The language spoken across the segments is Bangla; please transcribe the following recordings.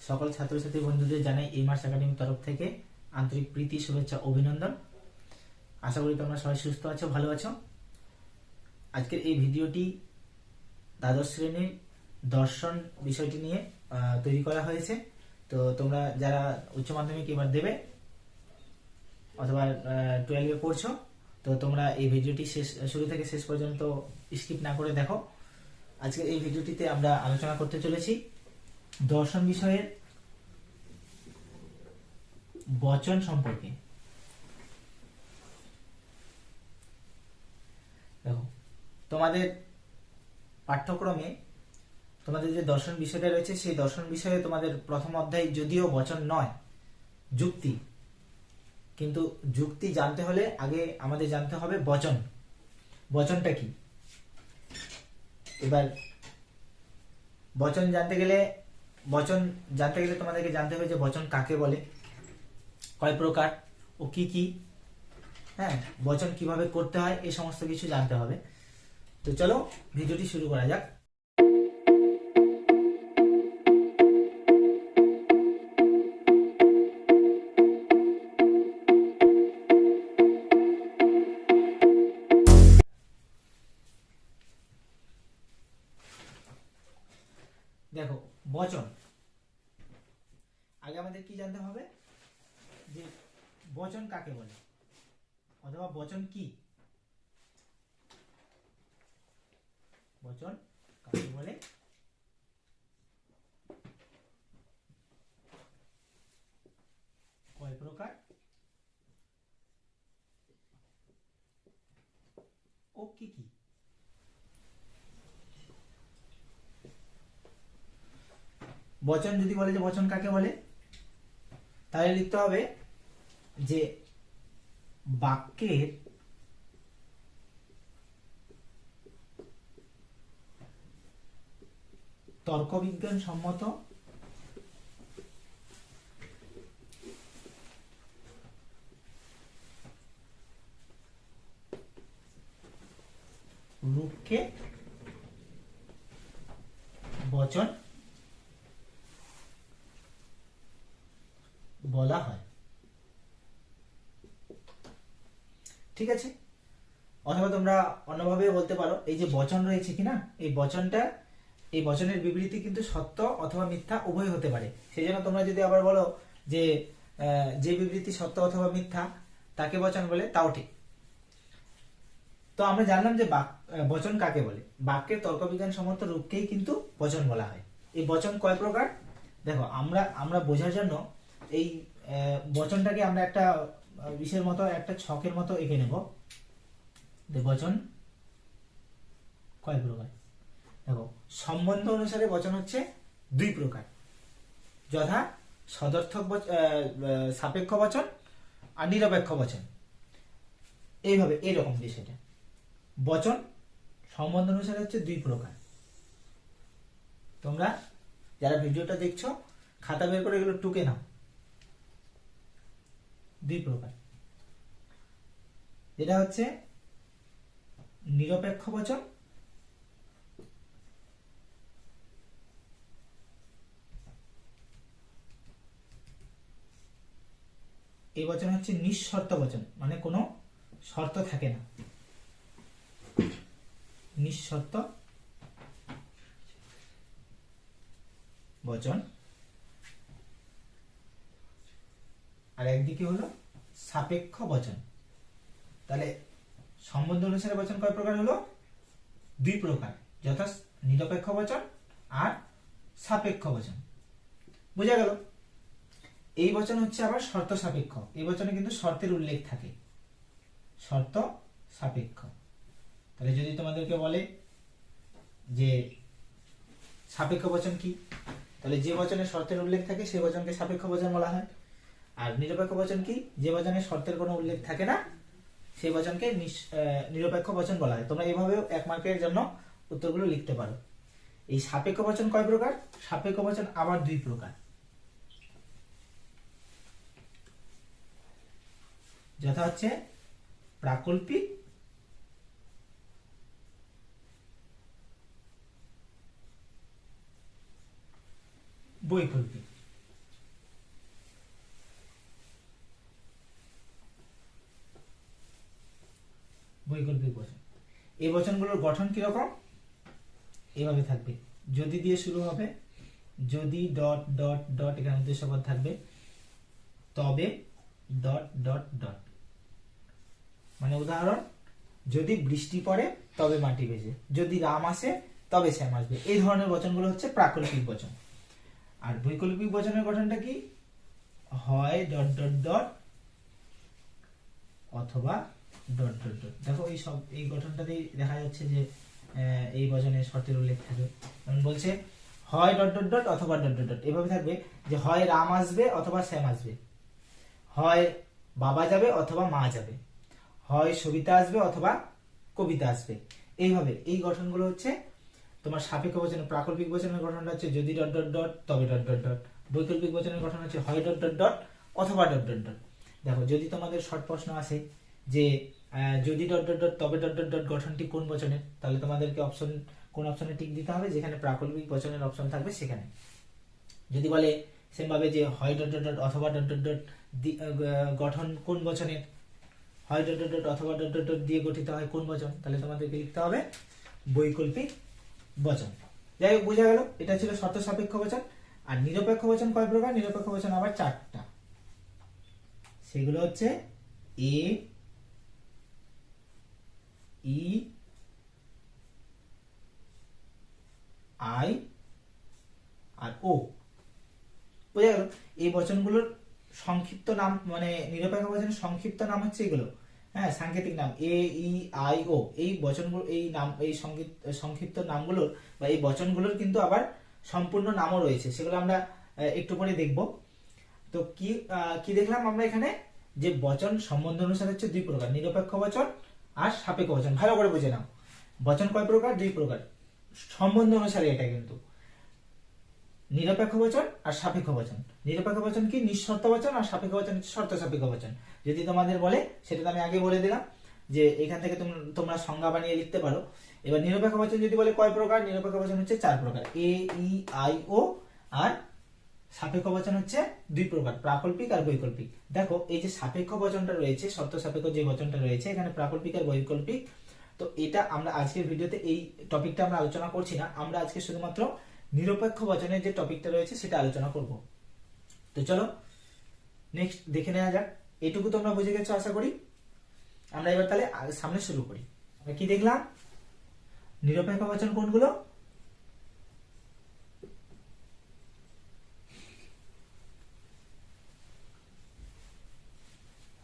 সকল ছাত্রছাত্রী বন্ধুদের জানাই এই মার্স একাডেমির তরফ থেকে আন্তরিক প্রীতি, শুভেচ্ছা, অভিনন্দন। আশা করি তোমরা সবাই সুস্থ আছো, ভালো আছো। আজকের এই ভিডিওটি দ্বাদশ শ্রেণীর দর্শন বিষয়টি নিয়ে তৈরি করা হয়েছে। তো তোমরা যারা উচ্চ মাধ্যমিক এবার দেবে অথবা 12-এ পড়ছো, তো তোমরা এই ভিডিওটি শুরু থেকে শেষ পর্যন্ত স্কিপ না করে দেখো। আজকের এই ভিডিওটিতে আমরা আলোচনা করতে চলেছি দর্শন বিষয়ের বচন সম্পর্কে। দেখো, তোমাদের পাঠ্যক্রমে তোমাদের যে দর্শন বিষয়টা রয়েছে, সেই দর্শন বিষয়ে তোমাদের প্রথম অধ্যায় যদিও বচন নয়, যুক্তি, কিন্তু যুক্তি জানতে হলে আগে আমাদের জানতে হবে বচন। বচনটা কি? এবার বচন জানতে গেলে তোমাদেরকে জানতে হবে যে বচন কাকে বলে, কয় প্রকার ও কি কি, হ্যাঁ, বচন কিভাবে করতে হয়, এই সমস্ত কিছু জানতে হবে। তো চলো ভিডিওটি শুরু করা যাক। দেখো, বচন আগে আমাদের কি জানতে হবে যে বচন কাকে বলে অথবা বচন কি। বচন কাকে বলে, কয় প্রকার ও কি কি। বচন যদি বলে যে বচন কাকে বলে, তাহলে লিখতে হবে যে বাক্যের তর্কবিজ্ঞান সম্মত রূপকে বচন বলা হয়। ঠিক আছে, অথবা তোমরা অন্যভাবে বলতে পারো, এই যে বচন রয়েছে কিনা, এই বচনের বিবৃতি কিন্তু সত্য অথবা মিথ্যা উভয় হতে পারে। সেই জন্য তোমরা যদি আবার বলো যে বিবৃতি সত্য অথবা মিথ্যা তাকে বচন বলে, তাও ঠিক। তো আমরা জানলাম যে বচন কাকে বলে। বাক্যের তর্কবিজ্ঞান সম্মত রূপকেই কিন্তু বচন বলা হয়। এই বচন কয় প্রকার? দেখো, আমরা বোঝার জন্য এই বচনটাকে আমরা একটা বিষয়ের মতো, একটা ছকের মতো এঁকে নেব। বচন কয় প্রকার? দেখো, সম্বন্ধ অনুসারে বচন হচ্ছে দুই প্রকার, যথা সদর্থক সাপেক্ষ বচন আর নিরপেক্ষ বচন। এইভাবে এইরকম বিষয়টা, বচন সম্বন্ধ অনুসারে হচ্ছে দুই প্রকার। তোমরা যারা ভিডিওটা দেখছো, খাতা বের করে এগুলো টুকে নাও। দুই প্রকার, যেটা হচ্ছে নিরপেক্ষ বচন এই বচন হচ্ছে নিঃশর্ত বচন, মানে কোনো শর্ত থাকে না, নিঃশর্ত বচন। আর একদিকে হলো সাপেক্ষ বচন। তাহলে সম্বন্ধ অনুসারে বচন কয় প্রকার হলো? দুই প্রকার, যথা নিরপেক্ষ বচন আর সাপেক্ষ বচন। বোঝা গেল? এই বচন হচ্ছে আবার শর্ত সাপেক্ষ। এই বচনে কিন্তু শর্তের উল্লেখ থাকে, শর্ত সাপেক্ষ। তাহলে যদি তোমাদেরকে বলে যে সাপেক্ষ বচন কি, তাহলে যে বচনে শর্তের উল্লেখ থাকে সেই বচনকে সাপেক্ষ বচন বলা হয়। আর নিরপেক্ষ বচন কি? যে বচনে শর্তের কোনো উল্লেখ থাকে না, সেই বচনকে নিরপেক্ষ বচন বলা হয়। তোমরা এইভাবেও 1 মার্কের জন্য উত্তরগুলো লিখতে পারো। এই সাপেক্ষ বচন কয় প্রকার? সাপেক্ষ বচন আবার দুই প্রকার, যথা হচ্ছে প্রাকল্পিক বৈকল্পিক। বৈকল্পিক বচন। এই বচনগুলোর গঠন কিরকম, এভাবে থাকবে, যদি দিয়ে শুরু হবে, যদি ডট ডট ডট এখানে উদ্দেশ্যপদ থাকবে, তবে ডট ডট ডট। মানে উদাহরণ, যদি বৃষ্টি পড়ে তবে মাটি ভেজে, যদি রাম আসে তবে শ্যাম আসবে। এই ধরনের বচনগুলো হচ্ছে প্রাকল্পিক বচন। আর বৈকল্পিক বচনের গঠনটা কি, হয় ডট ডট ডট অথবা ডট ডট ডট। দেখো এই গঠনটাতেই দেখা যাচ্ছে যে এই বচনের শর্তের উল্লেখ থাকবে। যেমন বলছে হয় ডট ডট ডট অথবা ডট ডট ডট, এভাবে থাকবে যে হয় রাম আসবে অথবা শ্যাম আসবে, হয় বাবা যাবে অথবা মা যাবে, হয় সবিতা আসবে অথবা কবিতা আসবে। এইভাবে এই গঠনগুলো হচ্ছে তোমার সাপেক্ষ বচনের। প্রাকল্পিক বচনের গঠনটা হচ্ছে যদি ডট ডট ডট তবে ডট ডট ডট। বৈকল্পিক বচনের গঠন হচ্ছে হয় ডট ডট ডট অথবা ডট ডট ডট। দেখো যদি তোমাদের শর্ট প্রশ্ন আসে যে যদি ডট ডট ডট তবে ডট ডট ডট গঠনটি কোন বচনের, তাহলে তোমাদেরকে কোন অপশনে টিক দিতে হবে, যেখানে প্রাকল্পিক বচনের অপশন থাকবে সেখানে। যদি বলে সেম ভাবে যে হয় ডট ডট ডট অথবা ডট ডট ডট গঠন কোন বচনের, হয় ডট ডট ডট অথবা ডট ডট ডট দিয়ে গঠিত হয় কোন বচন, তাহলে তোমাদেরকে লিখতে হবে বৈকল্পিক বচন। যাই হোক, বোঝা গেল, এটা ছিল শর্ত সাপেক্ষ বচন। আর নিরপেক্ষ বচন কয় প্রকার? নিরপেক্ষ বচন আবার 4টা। সেগুলো হচ্ছে এ, ই, আই আর ও। বোঝা গেল? এই বচনগুলোর সংক্ষিপ্ত নাম, মানে নিরপেক্ষ বচনের সংক্ষিপ্ত নাম হচ্ছে এগুলো, হ্যাঁ, সাংকেতিক নাম এ, ই, আই, ও। এই বচনগুলো, এই নাম, এই সংক্ষিপ্ত নামগুলোর বা এই বচনগুলোর কিন্তু আবার সম্পূর্ণ নামও রয়েছে, সেগুলো আমরা একটু পরে দেখব। তো কি দেখলাম আমরা এখানে, যে বচন সম্বন্ধ অনুসারে হচ্ছে 2 প্রকার, নিরপেক্ষ বচন আর সাপেক্ষ বচন। ভালো করে বুঝে নাও, বচন কয় প্রকার? 2 প্রকার, সম্বন্ধ অনুসারে। এটা কিন্তু নিরপেক্ষ বচন আর সাপেক্ষ বচন। নিরপেক্ষ বচন কি? নিঃশর্ত বচন। আর সাপেক্ষ বচন হচ্ছে শর্ত সাপেক্ষ বচন। যদি তোমাদের বলে, সেটা তো আমি আগে বলে দিলাম যে এখান থেকে তোমরা সংজ্ঞা বানিয়ে লিখতে পারো। এবার নিরপেক্ষ বচন যদি বলে কয় প্রকার, নিরপেক্ষ বচন হচ্ছে 4 প্রকার, এ, ই, আই, ও। আর সাপেক্ষ বচন হচ্ছে 2 প্রকার, প্রাকল্পিক আর বৈকল্পিক। দেখো এই যে সাপেক্ষ বচনটা রয়েছে, শর্ত সাপেক্ষ যে বচনটা রয়েছে, এখানে প্রাকল্পিক আর বৈকল্পিক। তো এটা আমরা আজকের ভিডিওতে এই টপিকটা আমরা আলোচনা করছি না, আমরা আজকে শুধুমাত্র নিরপেক্ষ বচনের যে টপিকটা রয়েছে সেটা আলোচনা করব। তো চলো নেক্সট দেখে নেওয়া যাক। এইটুকু তোমরা বুঝে গেছো আশা করি। আমরা এবার তাহলে সামনে শুরু করি। আমরা কি দেখলাম? নিরপেক্ষ বচন কোনগুলো?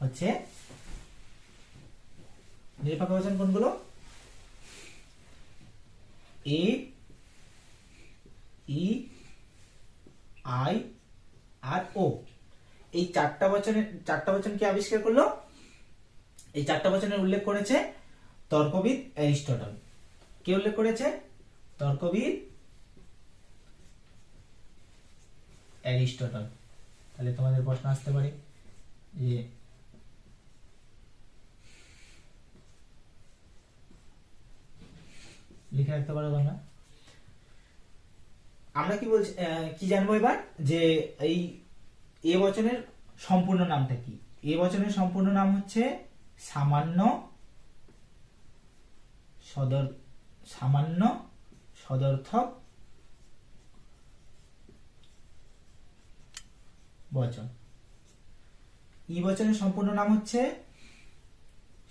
হচ্ছে নিরপেক্ষ বচন কোনগুলো? এ, ই, আই আর ও। এই 4টা বচন কি আবিষ্কার করলো? এই 4টা বচনের উল্লেখ করেছে তর্কবিদ অ্যারিস্টটল। কে উল্লেখ করেছে? তর্কবিদ অ্যারিস্টটল। তাহলে তোমাদের প্রশ্ন আসতে পারে যে লিখে রাখতে পারো তোমরা। আমরা কি জানবো এবার, যে এই এ বচনের সম্পূর্ণ নামটা কি? এ বচনের সম্পূর্ণ নাম হচ্ছে সামান্য সদর্থক বচন। ই বচনের সম্পূর্ণ নাম হচ্ছে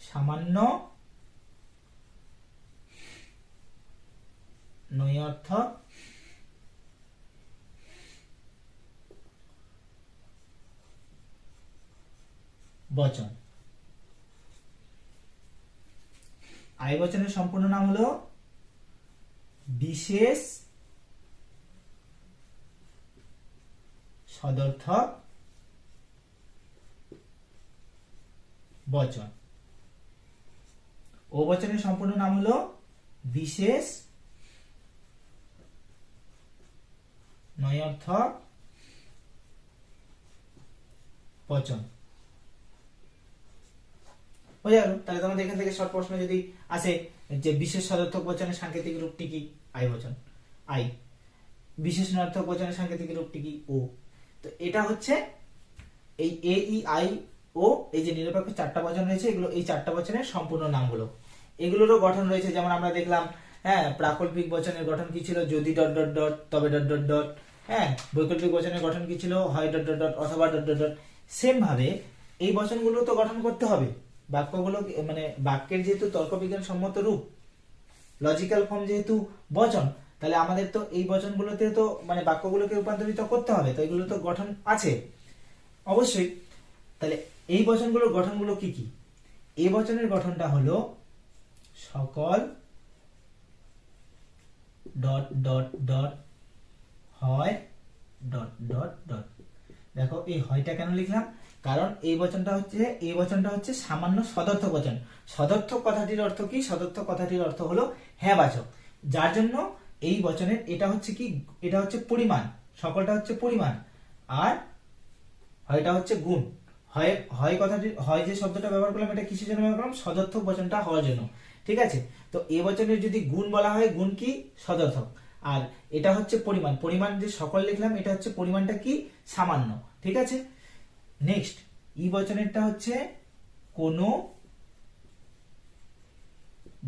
সামান্য নঞর্থক বচন। আই বচনের সম্পূর্ণ নাম হলো বিশেষ সদর্থক বচন। ও বচনের সম্পূর্ণ নাম হলো বিশেষ নঞর্থক বচন। বোঝা গেল? তাহলে তোমাদের এখান থেকে শর্ট প্রশ্ন যদি আসে যে বিশেষ সদর্থক বচনের সাংকেতিক রূপটি কি? আই বচন, আই। বিশেষ নর্থক বচনের সাংকেতিক রূপটি কি? ও। তো এটা হচ্ছে এই এ, ই, আই, ও, এই যে নিরপেক্ষ 4টা বচন রয়েছে, এগুলো এই 4টা বচনের সম্পূর্ণ নামগুলো। এগুলোরও গঠন রয়েছে, যেমন আমরা দেখলাম হ্যাঁ প্রাকল্পিক বচনের গঠন কি ছিল, যদি ডট ডট ডট তবে ডট ডট ডট। হ্যাঁ বৈকল্পিক বচনের গঠন কি ছিল, হয় ডট ডট ডট অথবা ডট ডট ডট। সেম ভাবে এই বচনগুলো তো গঠন করতে হবে, বাক্যগুলো মানে বাক্যের যেহেতু তর্কবিজ্ঞান সম্মত রূপ, লজিক্যাল ফর্ম যেহেতু বচন, তাহলে আমাদের তো এই বচনগুলোতে তো মানে বাক্যগুলোকে রূপান্তরিত করতে হবে, তো এগুলো তো গঠন আছে অবশ্যই। তাহলে এই বচনগুলোর গঠনগুলো কি কি? এই বচনের গঠনটা হলো সকল ডট ডট ডট হয় ডট ডট ডট। দেখো এই হয়টা কেন লিখলাম, কারণ এই বচনটা হচ্ছে সামান্য সদর্থক বচন। সদর্থক কথাটির অর্থ কি? সদর্থক কথাটির অর্থ হলো হ্যাঁ বাচক, যার জন্য এই বচনের এটা হচ্ছে কি, এটা হচ্ছে পরিমাণ, সকলটা হচ্ছে পরিমাণ, আর হয়টা হচ্ছে গুণ। হয় হয় কথাটি, হয় যে শব্দটা ব্যবহার করলাম এটা কিসের জন্য ব্যবহার করলাম? সদর্থক বচনটা হওয়ার জন্য, ঠিক আছে। তো এই বচনের যদি গুণ বলা হয়, গুণ কি? সদর্থক। আর এটা হচ্ছে পরিমাণ, পরিমাণ যে সকল লিখলাম এটা হচ্ছে পরিমাণটা কি? সামান্য, ঠিক আছে। নেক্সট ই বচনেরটা হচ্ছে কোনো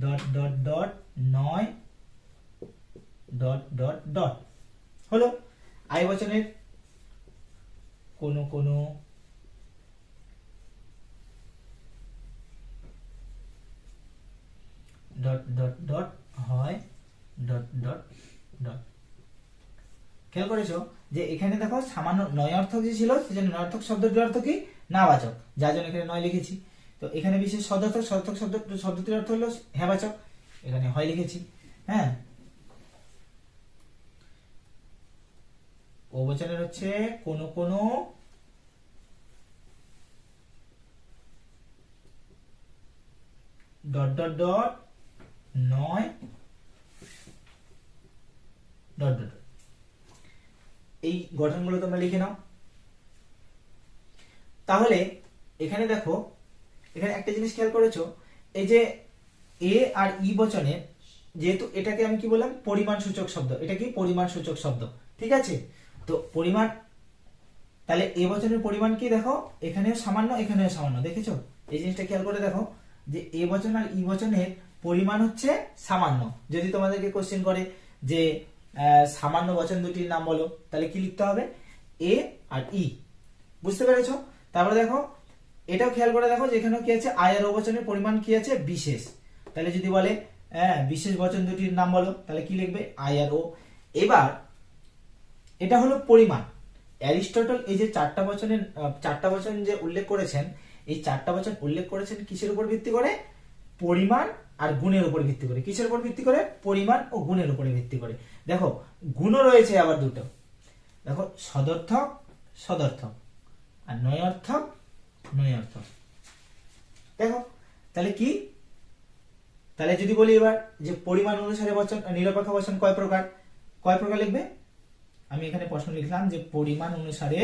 ডট ডট ডট নয় ডট ডট ডট হলো। আই বচনের কোনো কোনো ডট ডট ডট হয় ডট ডট ডট। খেয়াল করেছো যে এখানে দেখো সামান্য নয়ার্থক যে ছিল, সেজন্য নয়ার্থক শব্দটির অর্থ কি? নাবাচক, যার জন্য এখানে নয় লিখেছি। তো এখানে বিশেষ সদর্থক, সদর্থক শব্দটির অর্থ হলো হ্যাঁবাচক, এখানে হয় লিখেছি। হ্যাঁ ও বচনের হচ্ছে কোনো কোনো ডট ডট ডট নয় ডট ডট। এই গঠনগুলো তোমরা লিখে নাও। তাহলে এখানে দেখো, এখানে একটা জিনিস খেয়াল করেছো, এই যে এ আর ই বচনে, যেহেতু এটাকে আমি কি বললাম? পরিমাণ সূচক শব্দ, এটা কি? পরিমাণ সূচক শব্দ, ঠিক আছে। তো পরিমাণ, তাহলে এ বচনের পরিমাণ কি? দেখো এখানেও সামান্য, এখানেও সামান্য, দেখেছো? এই জিনিসটা খেয়াল করে দেখো যে এ বচন আর ই বচনের পরিমাণ হচ্ছে সামান্য। যদি তোমাদেরকে কোশ্চেন করে যে সামান্য বচন দুটির নাম বলো, তাহলে কি লিখতে হবে? এ আর ই, বুঝতে পেরেছো? তারপরে দেখো এটাও খেয়াল করে দেখো যে এখানেও কি আছে? আই আর ও বচনের পরিমাণ কি আছে? বিশেষ। তাহলে যদি বলে বিশেষ বচন দুটির নাম বলো, তাহলে কি লিখবে? আই আর ও। এবার এটা হলো পরিমাণ। অ্যারিস্টটল এই যে চারটা বচন যে উল্লেখ করেছেন, এই চারটা বচন উল্লেখ করেছেন কিসের উপর ভিত্তি করে? পরিমাণ আর গুণের উপর ভিত্তি করে। কিসের উপর ভিত্তি করে? পরিমাণ ও গুণের উপরে ভিত্তি করে। দেখো গুণও রয়েছে আবার দুটো, দেখো সদর্থক সদর্থক আর নয়ার্থক নয়ার্থক। দেখো তাহলে কি? তাহলে যদি বলি এবার যে পরিমাণ অনুসারে বচন, নিরপেক্ষ বচন কয় প্রকার? কয় প্রকার লিখবে? আমি এখানে প্রশ্ন লিখলাম যে পরিমাণ অনুসারে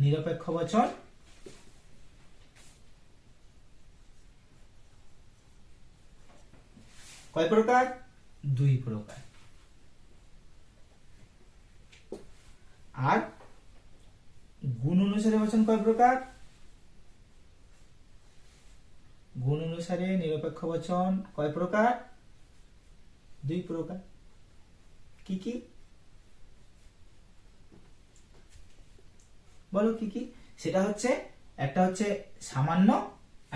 নিরপেক্ষ বচন কয় প্রকার? দুই প্রকার। আর গুণ অনুসারে বচন কয় প্রকার? গুণ অনুসারে নিরপেক্ষ বচন কয় প্রকার? দুই প্রকার। কি কি বলো কি কি? সেটা হচ্ছে, একটা হচ্ছে সামান্য,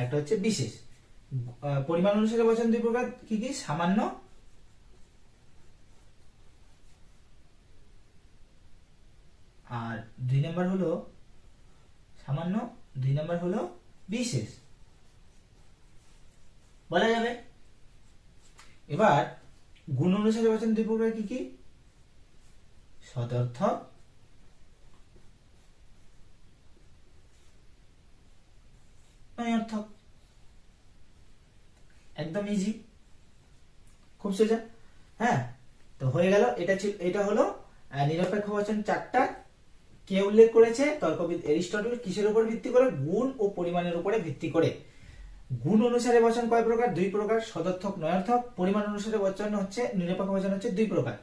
একটা হচ্ছে বিশেষ। পরিমাণ অনুসারে বচন দুই প্রকার, কি কি? সামান্য আর দুই নাম্বার হলো সামান্য, দুই নাম্বার হলো বিশেষ, বলা যাবে। এবার গুণ অনুসারে বচন দুই প্রকার, কি কি? সদর্থক নয়ার্থক। একদম ইজি, খুব সোজা। হ্যাঁ তো হয়ে গেল। এটা হলো নিরপেক্ষ বচন চারটা। কে উল্লেখ করেছে? তর্কবিদ এরিস্টটল। কিসের উপর ভিত্তি করে? গুণ ও পরিমাণের উপরে ভিত্তি করে। গুণ অনুসারে বচন কয় প্রকার? দুই প্রকার, সদর্থক নয়ার্থক। পরিমাণ অনুসারে বচন হচ্ছে, নিরপেক্ষ বচন হচ্ছে দুই প্রকার,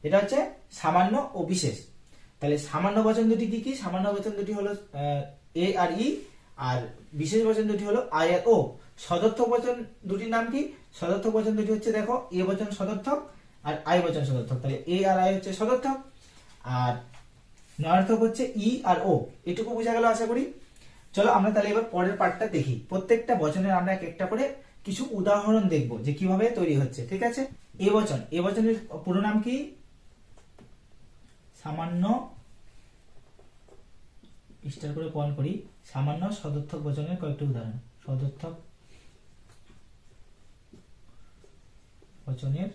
এটা হচ্ছে সামান্য ও বিশেষ। তাহলে সামান্য বচন দুটি কি কি? সামান্য বচন দুটি হলো এ আর ই, আর বিশেষ বচন দুটি হলো আই আর ও। সদর্থক বচন দুটির নাম কি? সদর্থক বচন দুটি হচ্ছে দেখো এ বচন সদর্থক আর আই বচন সদর্থক। তাহলে এ আর আই হচ্ছে সদর্থক, আর নয়ার্থক হচ্ছে ই আর ও। এটুকু বোঝা গেল আশা করি। চলো আমরা তাহলে এবার পরের পার্টটা দেখি। প্রত্যেকটা বচনের আমরা এক একটা করে কিছু উদাহরণ দেখব যে কিভাবে তৈরি হচ্ছে, ঠিক আছে? এ বচন, এ বচনের পুরো নাম কি? সামান্য, স্টার করে পয়েন্ট করি, সামান্য সদর্থক বচনের কয়েকটি উদাহরণ। সদর্থক বচনের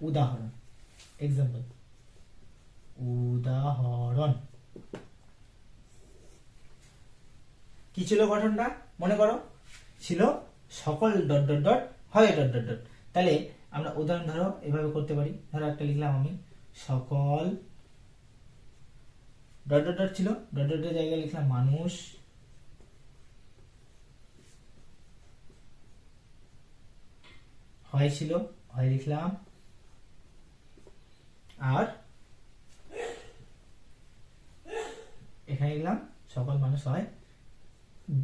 উদাহরণ, এক্সাম্পল, উদাহরণ। কি ছিল গঠনটা মনে করো? ছিল সকল ডট ডট ডট হয় ডট ডট ডট। তাহলে আমরা উদাহরণ ধরো এভাবে করতে পারি। ধরো একটা লিখলাম আমি, সকল ডট ডট ডট ছিল, ডট ডটের জায়গায় লিখলাম মানুষ, হয় ছিল, হয় লিখলাম, আর এখানে লিখলাম সকল মানুষ হয়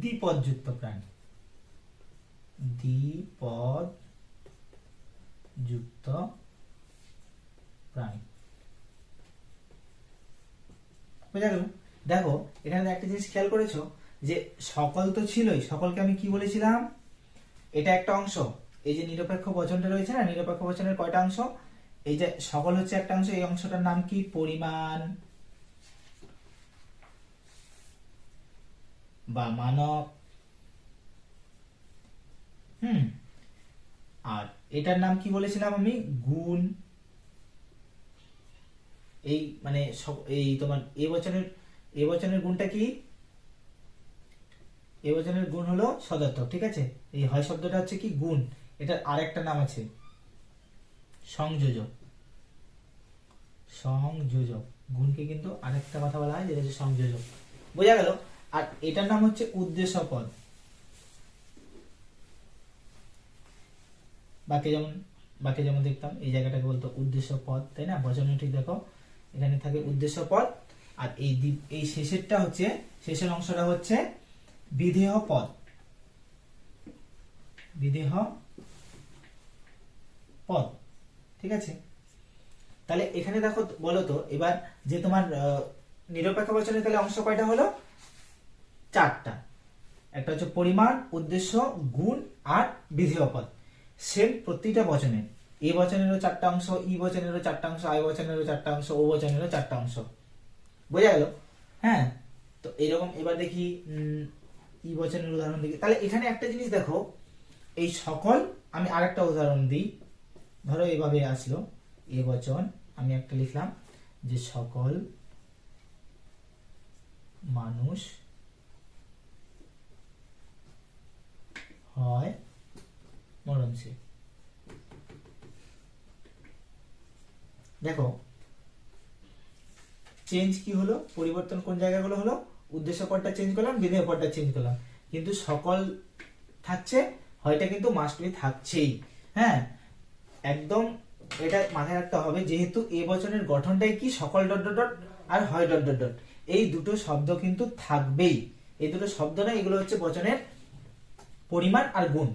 দ্বিপদযুক্ত প্রাণী, দ্বিপদযুক্ত প্রাণী। বুঝা গেল? দেখো এখানে একটা জিনিস খেয়াল করেছো যে সকল তো ছিলই, সকলকে আমি কি বলেছিলাম? এটা একটা অংশ। এই যে নিরপেক্ষ বচনটা রয়েছে না, নিরপেক্ষ বচনের কয়টা অংশ? এই যে সকল হচ্ছে একটা অংশ, এই অংশটার নাম কি? পরিমাণ বা মানক। আর এটার নাম কি বলেছিলাম আমি? গুণ। এই মানে এই তোমার এ বচনের গুণটা কি? এ বচনের গুণ হলো সদর্থক, ঠিক আছে? এই হয় শব্দটা হচ্ছে কি? গুণ। এটার আরেকটা নাম আছে সংযোজক। সংযোজক, গুণকে কিন্তু আরেকটা কথা বলা হয় যেটা হচ্ছে সংযোজক। বোঝা গেল? আর এটার নাম হচ্ছে উদ্দেশ্য পদ। বাকি যেমন দেখতাম এই জায়গাটাকে বলতো উদ্দেশ্য পদ, তাই না? বচনে ঠিক দেখো এখানে থাকে উদ্দেশ্য পদ, আর এই শেষেরটা হচ্ছে, শেষের অংশটা হচ্ছে বিধেয় পদ। বিধেয় পদ, ঠিক আছে? তাহলে এখানে দেখো বলো তো এবার যে তোমার নিরপেক্ষ বচনের তাহলে অংশ কয়টা হলো? চারটা। একটা হচ্ছে পরিমাণ, উদ্দেশ্য, গুণ আর বিধেয় পদ। সেম প্রতিটা বচনে। এ বচনেরও চারটা অংশ, ই বচনেরও চারটা অংশ, আই বচনেরও চারটা অংশ, ও বচনেরও চারটা অংশ। বোঝা গেল? হ্যাঁ, তো এরকম এবার দেখি ই বচনের উদাহরণ দেখি। তাহলে এখানে একটা জিনিস দেখো, এই সকল, আমি আরেকটা উদাহরণ দিই। ধরো এইভাবে আসলো এ বচন, আমি একটা লিখলাম যে সকল মানুষ হয় মরণশীল। দেখো চেঞ্জ কি হলো? পরিবর্তন কোন জায়গাগুলো হলো? উদ্দেশ্য পদটা চেঞ্জ করলাম, বিধেয় পদটা চেঞ্জ করলাম, কিন্তু সকল থাকছে, হয়টা কিন্তু মাস্ট বি থাকছেই। হ্যাঁ, একদম এটা মাথায় রাখতে হবে, যেহেতু এ বচনের গঠনটাই কি? সকল ডট ডট ডট আর হয় ডট ডট ডট। এই দুটো শব্দ কিন্তু থাকবেই। এই দুটো শব্দ না, এগুলো হচ্ছে বচনের পরিমাণ আর গুণ।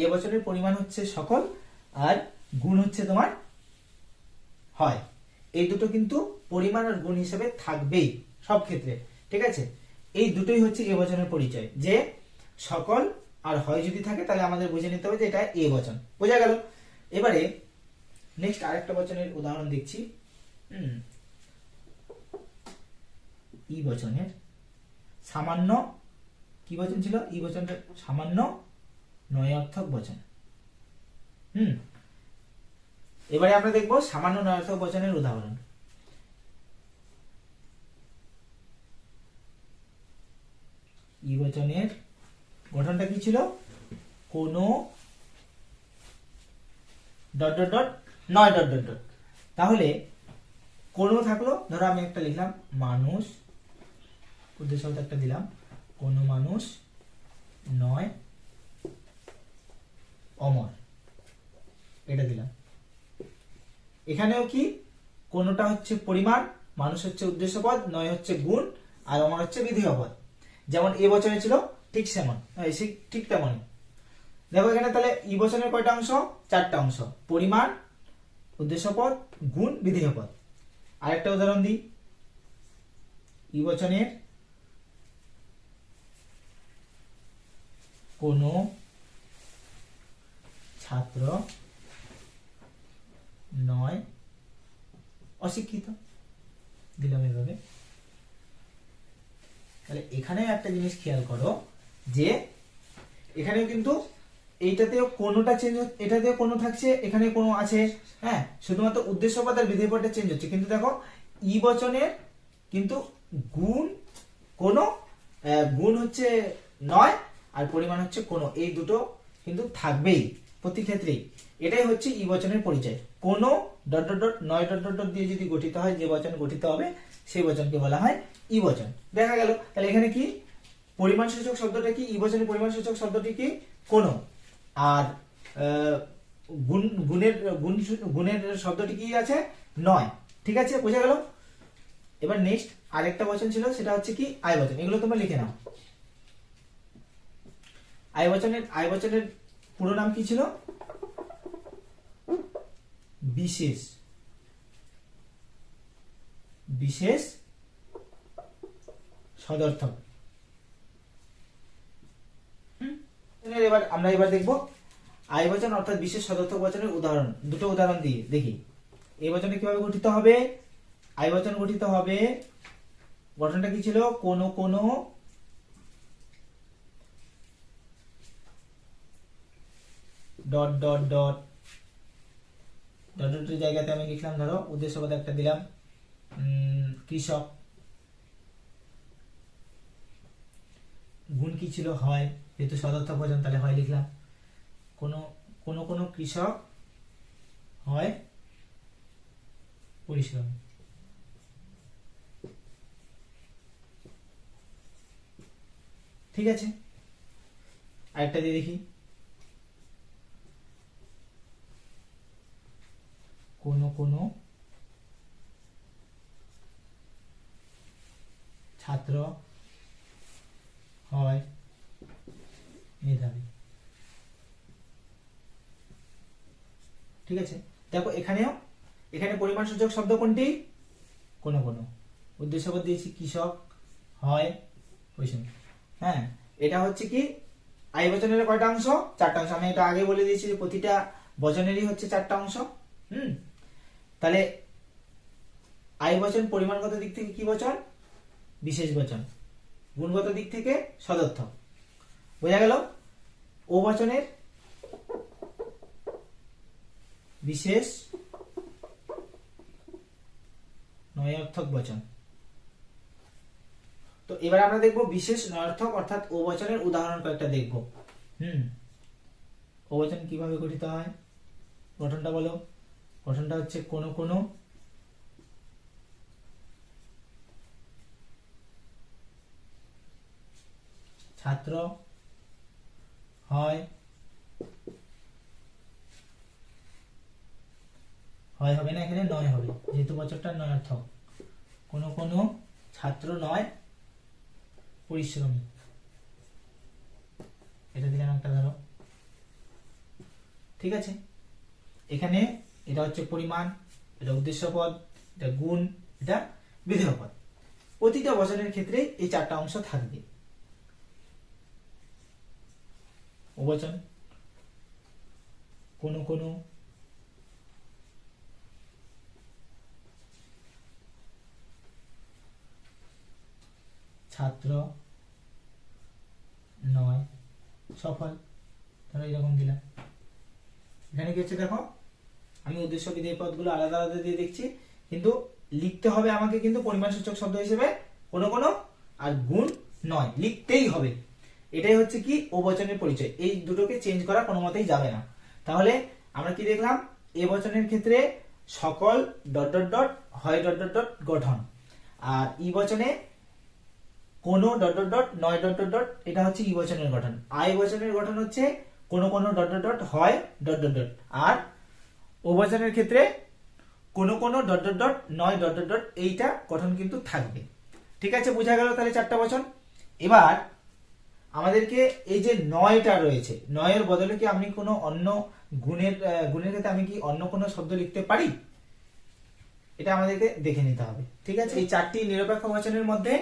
এ বচনের পরিমাণ হচ্ছে সকল, আর গুণ হচ্ছে তোমার হয়। এই দুটো কিন্তু পরিমাণ আর গুণ হিসেবে থাকবেই সব ক্ষেত্রে, ঠিক আছে? এই দুটোই হচ্ছে এ বচনের পরিচয়, যে সকল আর হয় যদি থাকে তাহলে আমাদের বুঝে নিতে হবে যে এটা এ বচন। বোঝা গেল? এবারে নেক্সট আরেকটা বচনের উদাহরণ দেখছি। ই বচনের সামান্য, কি বচন ছিল? ই বচনটা সামান্য নয়ার্থক বচন। এবারে আমরা দেখব সামান্য নয়ার্থক বচনের উদাহরণ। ই বচনের গঠনটা কি ছিল? কোন ডট ডট ডট নয় ডট ডট ডট। তাহলে কোন থাকলো, ধরো আমি একটা লিখলাম মানুষ, উদ্দেশ্য একটা দিলাম, কোন মানুষ নয় অমর, এটা দিলাম। এখানেও কি? কোনটা হচ্ছে পরিমাণ, মানুষ হচ্ছে উদ্দেশ্য পদ, নয় হচ্ছে গুণ, আর অমর হচ্ছে বিধেয় পদ। যেমন এ বচনে ছিল ঠিক সেমন, ঠিক তেমনই। দেখো এখানে তাহলে ই বচনের কয়টা অংশ? 4টা অংশ, পরিমাণ, উদ্দেশ্য পদ, গুণ, বিধেয় পদ। আরেকটা উদাহরণ দিই, ই বচনের কোনো ছাত্র নয় অশিক্ষিত, দিলাম এভাবে। তাহলে এখানে একটা জিনিস খেয়াল করো যে এখানেও কিন্তু এইটাতেও কোনোটা চেঞ্জ, এটাতেও কোনো থাকছে, এখানে কোনো আছে, হ্যাঁ, শুধুমাত্র উদ্দেশ্য পদ আর বিধেয় পদটা চেঞ্জ হচ্ছে। কিন্তু দেখো ই বচনের কিন্তু গুণ কোনো, গুণ হচ্ছে নয় আর পরিমাণ হচ্ছে কোনো, এই দুটো কিন্তু থাকবেই প্রতি ক্ষেত্রেই। এটাই হচ্ছে ই বচনের পরিচয়। কোনো ডট ডট ডট নয় ডট ডট ডট দিয়ে যদি গঠিত হয়, যে বচন গঠিত হবে সেই বচনকে বলা হয় ই বচন। দেখা গেল তাহলে এখানে কি পরিমাণ সূচক শব্দটা কি, ই বচনের পরিমাণ সূচক শব্দটি কি কোনো, আর গুণের শব্দটি কি আছে নয়। ঠিক আছে, বোঝা গেল। এবার নেক্সট আরেকটা বচন ছিল, সেটা হচ্ছে কি আয় বচন। এগুলো তোমরা লিখে নাও। আয় বচনের পুরো নাম কি ছিল? বিশেষ সদর্থক। এবার আমরা দেখব আয় বচন অর্থাৎ বিশেষ সদর্থক বচনের উদাহরণ, দুটো উদাহরণ দিয়ে দেখি। এই বচনে কিভাবে গঠিত হবে? আয় বচন গঠিত হবে, গঠনটা কি ছিল? কোনো কোনো ডট ডট ডট ডট ডটের জায়গাতে আমি লিখলাম, ধরো উদ্দেশ্য পদ একটা দিলাম, কৃষক। গুণ কি ছিল? হয়, যেহেতু সদর্থক বচন তাহলে হয় লিখলাম। কোনো কৃষক হয় পরিশ্রমী। ঠিক আছে, আরেকটা দিয়ে দেখি, কোনো ছাত্র হয় মেধাবী। ঠিক আছে, দেখো এখানে পরিমাণ সূচক শব্দ কোনটি? কোনো। উদ্দেশ্য পদ দিয়েছি কৃষক, হয় পরিশ্রমী। হ্যাঁ, এটা হচ্ছে কি আয় বচনের কয়টা অংশ? 4টা অংশ। আমি এটা আগে বলে দিয়েছি যে প্রতিটা বচনেরই হচ্ছে 4টা অংশ। তাহলে আয় বচন পরিমাণগত দিক থেকে কি বচন? বিশেষ বচন। গুণগত দিক থেকে সদর্থক। বোঝা গেল? ও বচনের বিশেষ নয়ার্থক বচন। তো এবার আমরা দেখব বিশেষ নয়ার্থক অর্থাৎ ও বচনের উদাহরণ কয়েকটা দেখব। ও বচন কিভাবে গঠিত হয়? গঠনটা বলো। গঠনটা হচ্ছে কোনো ছাত্র হয় হবে না, এখানে নয় হবে, যেহেতু বচনটা নয়ার্থক। কোনো ছাত্র নয় পরিশ্রমী, এটা দিলাম একটা, ধরো। ঠিক আছে, এখানে এটা হচ্ছে পরিমাণ, এটা উদ্দেশ্য পদ, এটা গুণ, এটা বিধেয় পদ। প্রতিটা বচনের ক্ষেত্রে এই 4টা অংশ থাকবে। ও বচন কোনো ছাত্র নয় সফল, ধরো এরকম দিলাম। এখানে কি হচ্ছে দেখো, আমি উদ্দেশ্য বিধেয় পদগুলো আলাদা আলাদা দিয়ে দেখছি, কিন্তু লিখতে হবে আমাকে কিন্তু পরিমাণ সূচক শব্দ হিসেবে কোনো আর গুণ নয়, লিখতেই হবে। এটাই হচ্ছে কি ও বচনের পরিচয়। এই দুটোকে চেঞ্জ করা কোনো মতেই যাবে না। তাহলে আমরা কি দেখলাম? এ বচনের ক্ষেত্রে সকল ডট ডট ডট হয় ডট ডট ডট গঠন, আর ই বচনে কোনো ডট ডট ডট নয় ডট ডট ডট, এটা হচ্ছে ই বচনের গঠন। আই বচনের গঠন হচ্ছে কোনো ডট ডট ডট হয় ডট ডট ডট, আর ও বচনের ক্ষেত্রে কোনো কোনো ডট ডট ডট নয় ডট ডট ডট এইটা গঠন কিন্তু থাকবে। ঠিক আছে, বোঝা গেল তাহলে চারটা বচন। এবার আমাদেরকে এই যে নয়টা রয়েছে, নয়ের বদলে কি আমি কোনো অন্য গুণের ক্ষেত্রে আমি কি অন্য কোনো শব্দ লিখতে পারি? এটা আমাদেরকে দেখে নিতে হবে। ঠিক আছে, এই চারটি নিরপেক্ষ বচনের মধ্যে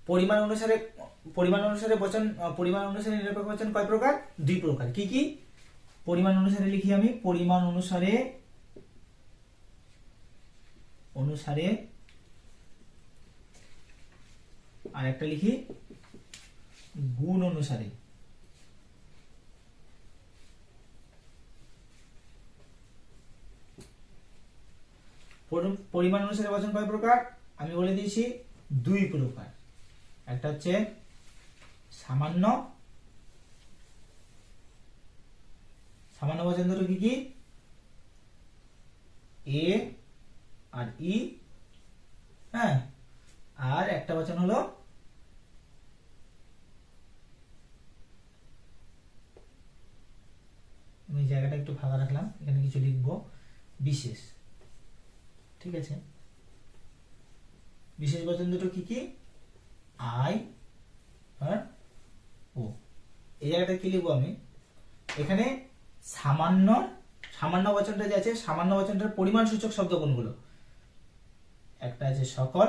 পরিমাণ অনুসারে নিরপেক্ষ বচন কয় প্রকার? 2 প্রকার। কি কি? পরিমাণ অনুসারে লিখি আমি, পরিমাণ অনুসারে আর একটা লিখি গুণ অনুসারে। পরিমাণ অনুসারে বচন কয় প্রকার? আমি বলে দিয়েছি 2 প্রকার। একটা হচ্ছে সামান্য বচন দুটো কি কি? এ আর ই। হ্যাঁ, আর একটা বচন হলো আমি জায়গাটা একটু ফাঁকা রাখলাম, এখানে কিছু লিখবো, বিশেষ। ঠিক আছে, বিশেষ বচন দুটো কি কি? আই আর ও। এই জায়গাটা কি লিখবো আমি? এখানে সামান্য বচনটা যে আছে, সামান্য বচনটার পরিমাণ সূচক শব্দ কোনগুলো? একটা আছে সকল,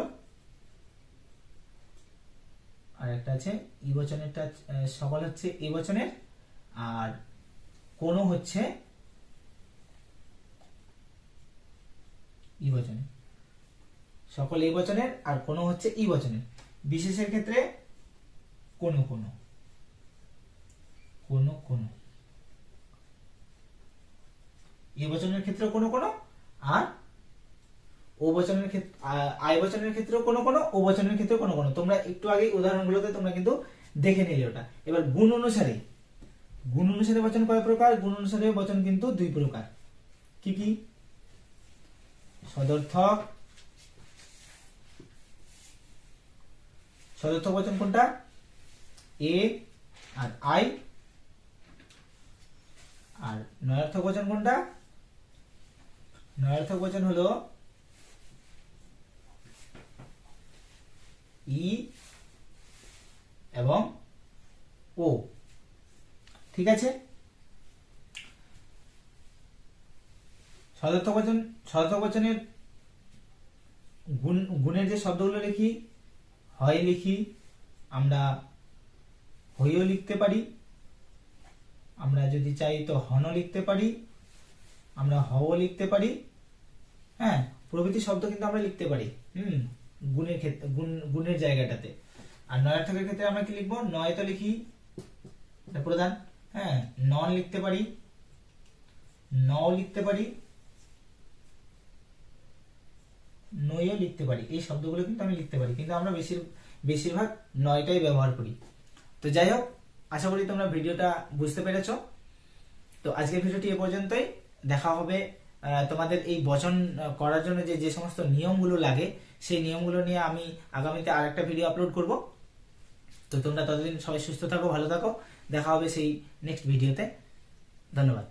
আর একটা আছে ই বচনেরটা। সকল হচ্ছে এ বচনের, আর কোনো হচ্ছে ই বচনের। সকল এই বচনের আর কোনো হচ্ছে ই বচনের। বিশেষের ক্ষেত্রে কোনো কোনো, এ বচনের ক্ষেত্রে কোনো কোনো, আর ও বচনের ক্ষেত্রে আই বচনের ক্ষেত্রেও কোনো কোনো, ও বচনের ক্ষেত্রে কোনো কোনো। তোমরা একটু আগে উদাহরণগুলোতে তোমরা কিন্তু দেখে নিলে ওটা। এবার গুণ অনুসারে বচন কয় প্রকার? গুণ অনুসারে বচন কিন্তু 2 প্রকার। কি কি? সদর্থক বচন কোনটা? এ আর আই। আর নয়ার্থক বচন কোনটা? নয়ার্থক বচন হলো ই এবং ও। ঠিক আছে, সদর্থক বচনের গুণের যে শব্দগুলো লিখি, হয় লিখি, আমরা হইও লিখতে পারি, আমরা যদি চাই তো হনও লিখতে পারি, আমরা হও লিখতে পারি। হ্যাঁ, প্রভৃতি শব্দ কিন্তু আমরা লিখতে পারি গুণের ক্ষেত্রে, গুণের জায়গাটাতে। আর নয়ার্থকের ক্ষেত্রে আমরা কি লিখবো? নয় তো লিখি, এটা প্রধান। হ্যাঁ, নন লিখতে পারি, নও লিখতে পারি, নইও লিখতে পারি। এই শব্দগুলো কিন্তু আমি লিখতে পারি, কিন্তু আমরা বেশিরভাগ নয়টাই ব্যবহার করি। তো যাই হোক, আশা করি তোমরা ভিডিওটা বুঝতে পেরেছো। তো আজকের ভিডিওটি এ পর্যন্তই। দেখা হবে তোমাদের এই বচন করার জন্য যে সমস্ত নিয়মগুলো লাগে, সেই নিয়মগুলো নিয়ে আমি আগামীতে আরেকটা ভিডিও আপলোড করব। তো তোমরা ততদিন সবাই সুস্থ থাকো, ভালো থাকো। দেখা হবে সেই নেক্সট ভিডিওতে। ধন্যবাদ।